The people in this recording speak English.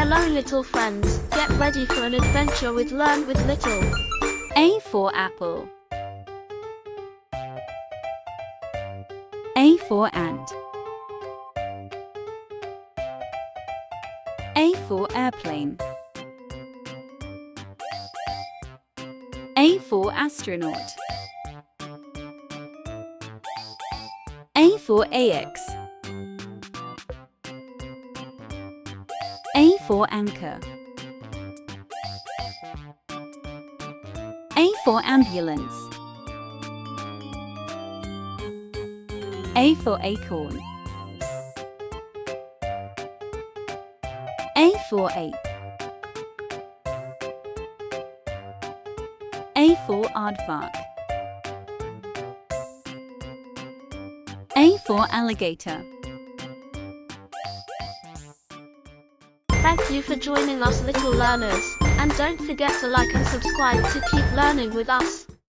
Hello little friends, get ready for an adventure with Learn with Little. A for apple. A for ant. A for airplane. A for astronaut. A for AX. A for anchor. A for ambulance. A for acorn. A for ape. A for aardvark. A for alligator. Thank you for joining us little learners, and don't forget to like and subscribe to keep learning with us.